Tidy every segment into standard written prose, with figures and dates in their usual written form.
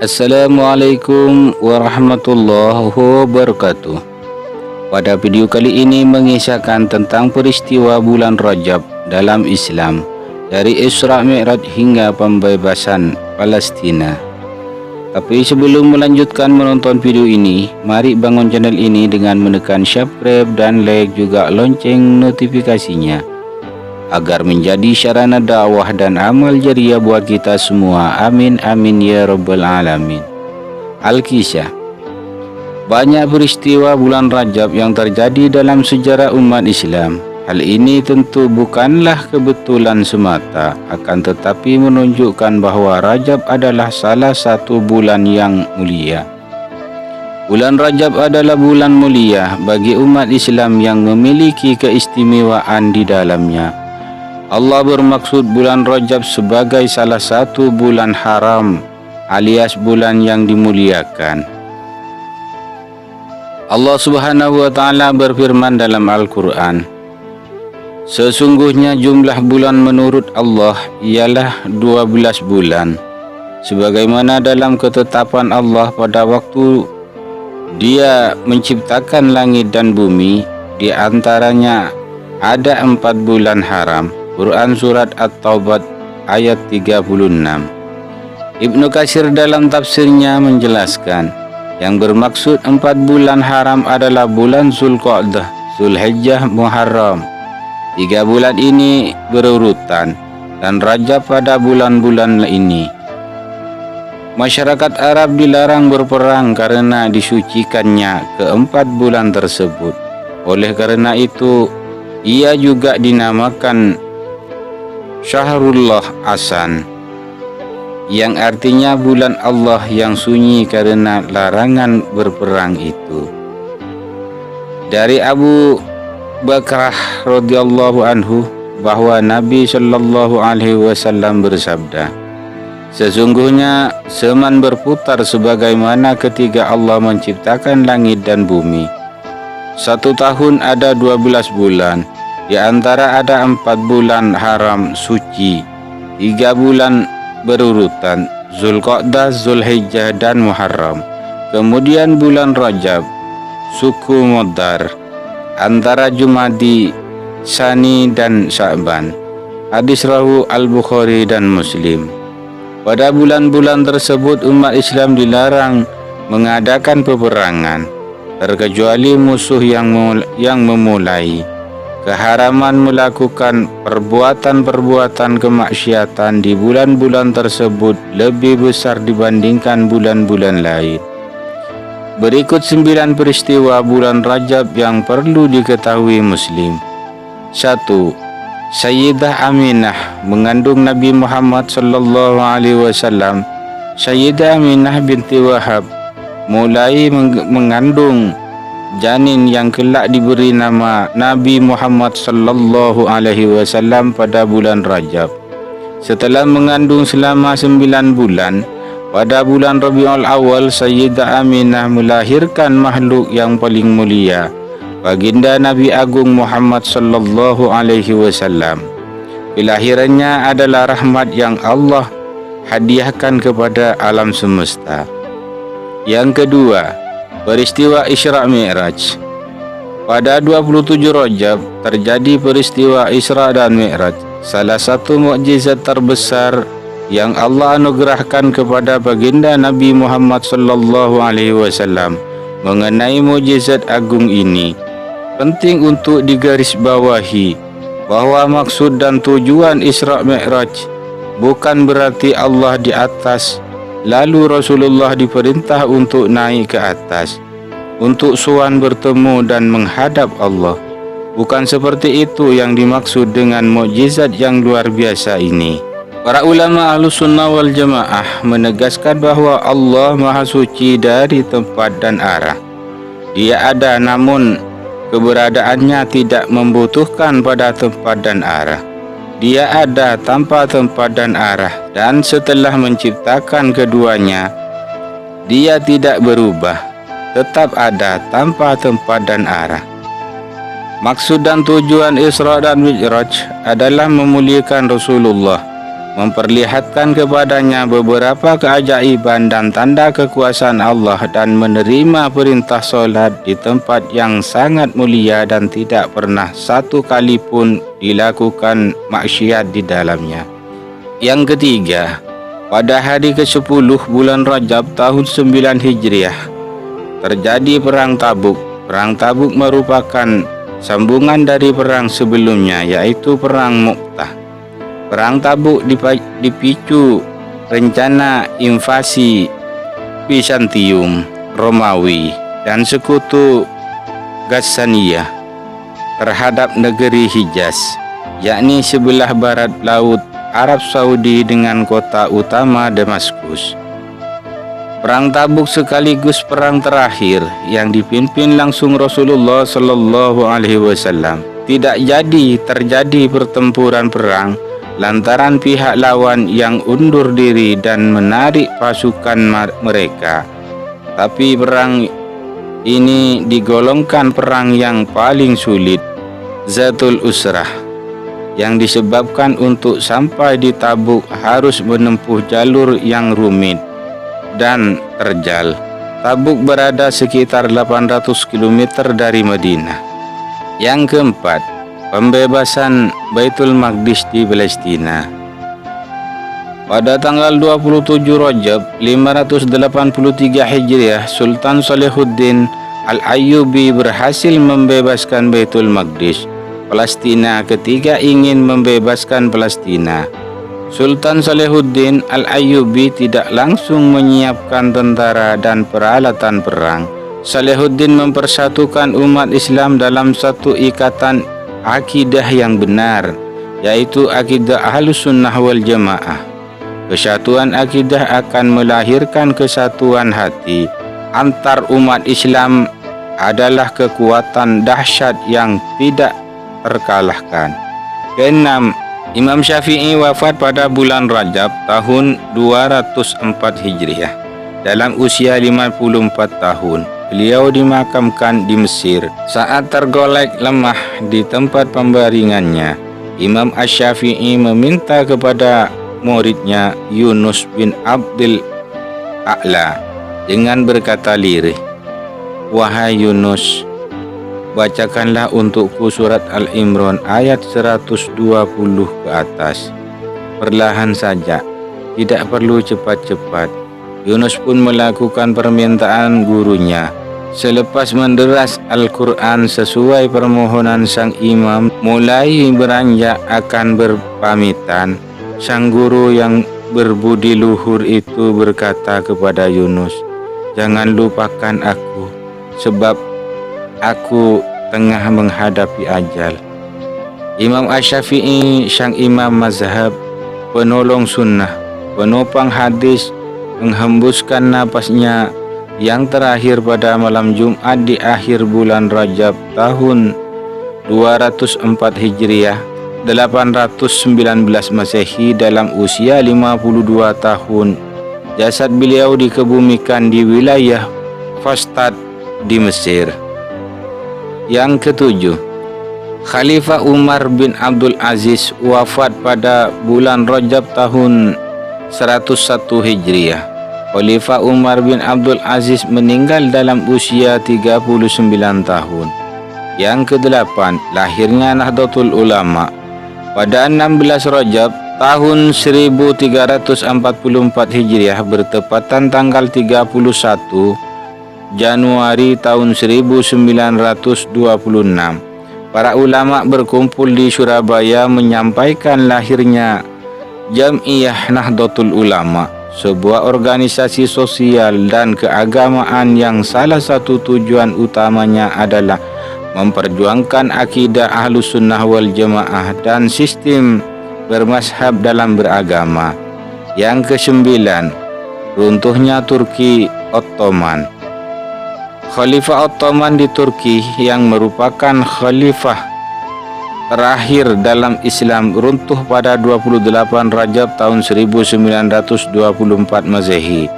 Assalamualaikum warahmatullahi wabarakatuh. Pada video kali ini mengisahkan tentang peristiwa bulan Rajab dalam Islam, dari Isra Mi'raj hingga pembebasan Palestina. Tapi sebelum melanjutkan menonton video ini, mari bangun channel ini dengan menekan subscribe dan like juga lonceng notifikasinya, agar menjadi sarana dakwah dan amal jariah buat kita semua. Amin amin ya rabbal alamin. Al-Kisah. Banyak peristiwa bulan Rajab yang terjadi dalam sejarah umat Islam. Hal ini tentu bukanlah kebetulan semata, akan tetapi menunjukkan bahwa Rajab adalah salah satu bulan yang mulia. Bulan Rajab adalah bulan mulia bagi umat Islam yang memiliki keistimewaan di dalamnya. Allah bermaksud bulan Rajab sebagai salah satu bulan haram, alias bulan yang dimuliakan. Allah Subhanahu wa Ta'ala berfirman dalam Al-Quran, sesungguhnya jumlah bulan menurut Allah ialah 12 bulan, sebagaimana dalam ketetapan Allah pada waktu Dia menciptakan langit dan bumi, di antaranya ada 4 bulan haram. Quran Surat At-Taubah ayat 36. Ibnu Katsir dalam tafsirnya menjelaskan, yang bermaksud 4 bulan haram adalah bulan Zulqa'dah, Zulhijjah, Muharram. 3 bulan ini berurutan, dan Rajab pada bulan-bulan ini. Masyarakat Arab dilarang berperang karena disucikannya keempat bulan tersebut. Oleh karena itu, ia juga dinamakan Syahrullah Asan, yang artinya bulan Allah yang sunyi karena larangan berperang itu. Dari Abu Bakrah radhiyallahu anhu bahwa Nabi sallallahu alaihi wasallam bersabda, sesungguhnya zaman berputar sebagaimana ketika Allah menciptakan langit dan bumi. 1 tahun ada 12 bulan. Di antara ada 4 bulan haram suci, 3 bulan berurutan, Zulqa'dah, Zulhijjah, dan Muharram. Kemudian bulan Rajab, suku Mudar, antara Jumadi, Sani, dan Sya'ban. Hadis rawi Al-Bukhari dan Muslim. Pada bulan-bulan tersebut umat Islam dilarang mengadakan peperangan, terkecuali musuh yang memulai. Keharaman melakukan perbuatan-perbuatan kemaksiatan di bulan-bulan tersebut lebih besar dibandingkan bulan-bulan lain. Berikut 9 peristiwa bulan Rajab yang perlu diketahui Muslim. 1. Sayyidah Aminah mengandung Nabi Muhammad sallallahu alaihi wasallam. Sayyidah Aminah binti Wahab mulai mengandung janin yang kelak diberi nama Nabi Muhammad sallallahu alaihi wasallam pada bulan Rajab. Setelah mengandung selama 9 bulan, pada bulan Rabiul Awal, Sayyidah Aminah melahirkan makhluk yang paling mulia, baginda Nabi Agung Muhammad sallallahu alaihi wasallam. Kelahirannya adalah rahmat yang Allah hadiahkan kepada alam semesta. Yang kedua, peristiwa Isra Mi'raj. Pada 27 Rajab terjadi peristiwa Isra dan Mi'raj, salah satu mukjizat terbesar yang Allah anugerahkan kepada baginda Nabi Muhammad sallallahu alaihi wasallam. Mengenai mukjizat agung ini, penting untuk digarisbawahi bahwa maksud dan tujuan Isra Mi'raj bukan berarti Allah di atas, lalu Rasulullah diperintah untuk naik ke atas, untuk sowan bertemu dan menghadap Allah. Bukan seperti itu yang dimaksud dengan mukjizat yang luar biasa ini. Para ulama Ahlussunnah wal Jamaah menegaskan bahwa Allah Maha Suci dari tempat dan arah. Dia ada, namun keberadaannya tidak membutuhkan pada tempat dan arah. Dia ada tanpa tempat dan arah, dan setelah menciptakan keduanya, Dia tidak berubah, tetap ada tanpa tempat dan arah. Maksud dan tujuan Isra dan Mi'raj adalah memuliakan Rasulullah memperlihatkan kepadanya beberapa keajaiban dan tanda kekuasaan Allah dan menerima perintah solat di tempat yang sangat mulia dan tidak pernah satu kali pun dilakukan maksiat di dalamnya. Yang ketiga, pada hari ke-10 bulan Rajab tahun 9 Hijriah terjadi Perang Tabuk. Perang Tabuk merupakan sambungan dari perang sebelumnya, yaitu Perang Mu'tah. Perang Tabuk dipicu rencana invasi Bizantium, Romawi, dan sekutu Ghassaniyah terhadap negeri Hijaz, yakni sebelah barat laut Arab Saudi dengan kota utama Damaskus. Perang Tabuk sekaligus perang terakhir yang dipimpin langsung Rasulullah Shallallahu Alaihi Wasallam. Tidak jadi terjadi pertempuran perang lantaran pihak lawan yang undur diri dan menarik pasukan mereka. Tapi perang ini digolongkan perang yang paling sulit, Zatul Usrah, yang disebabkan untuk sampai di Tabuk harus menempuh jalur yang rumit dan terjal. Tabuk berada sekitar 800 km dari Madinah. Yang keempat, pembebasan Baitul Maqdis di Palestina. Pada tanggal 27 Rajab 583 Hijriah, Sultan Salahuddin Al-Ayyubi berhasil membebaskan Baitul Maqdis. Palestina ketika ingin membebaskan Palestina, Sultan Salahuddin Al-Ayyubi tidak langsung menyiapkan tentara dan peralatan perang. Salahuddin mempersatukan umat Islam dalam satu ikatan akidah yang benar, yaitu akidah Ahlus Sunnah wal Jamaah. Kesatuan akidah akan melahirkan kesatuan hati antar umat Islam adalah kekuatan dahsyat yang tidak terkalahkan. Keenam, Imam Syafi'i wafat pada bulan Rajab tahun 204 Hijriah dalam usia 54 tahun. Beliau dimakamkan di Mesir. Saat tergolek lemah di tempat pembaringannya, Imam Asy-Syafi'i meminta kepada muridnya Yunus bin Abdul A'la dengan berkata lirih, "Wahai Yunus, bacakanlah untukku surat Al-Imran ayat 120 ke atas. Perlahan saja, tidak perlu cepat-cepat." Yunus pun melakukan permintaan gurunya. Selepas menderas Al-Quran sesuai permohonan sang imam, mulai beranjak akan berpamitan, sang guru yang berbudi luhur itu berkata kepada Yunus, "Jangan lupakan aku, sebab aku tengah menghadapi ajal." Imam Asy-Syafi'i, sang imam mazhab, penolong sunnah, penopang hadis, menghembuskan napasnya yang terakhir pada malam Jumat di akhir bulan Rajab tahun 204 Hijriah 819 Masehi dalam usia 52 tahun. Jasad beliau dikebumikan di wilayah Fastad di Mesir. Yang ketujuh, Khalifah Umar bin Abdul Aziz wafat pada bulan Rajab tahun 101 Hijriah. Khalifah Umar bin Abdul Aziz meninggal dalam usia 39 tahun. Yang kedelapan, lahirnya Nahdlatul Ulama. Pada 16 Rajab tahun 1344 Hijriah bertepatan tanggal 31 Januari tahun 1926, para ulama berkumpul di Surabaya menyampaikan lahirnya Jam'iyah Nahdlatul Ulama, sebuah organisasi sosial dan keagamaan yang salah satu tujuan utamanya adalah memperjuangkan akidah Ahlus Sunnah wal Jamaah dan sistem bermazhab dalam beragama. Yang kesembilan, runtuhnya Turki Ottoman. Khalifah Ottoman di Turki yang merupakan khalifah terakhir dalam Islam runtuh pada 28 Rajab tahun 1924 Masehi.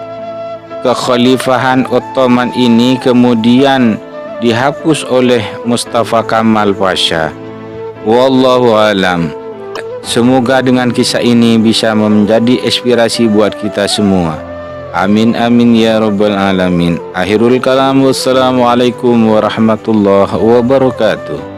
Kekhalifahan Ottoman ini kemudian dihapus oleh Mustafa Kamal Pasha. Wallahu alam. Semoga dengan kisah ini bisa menjadi inspirasi buat kita semua. Amin amin ya rabbal alamin. Akhirul kalam, wassalamualaikum warahmatullahi wabarakatuh.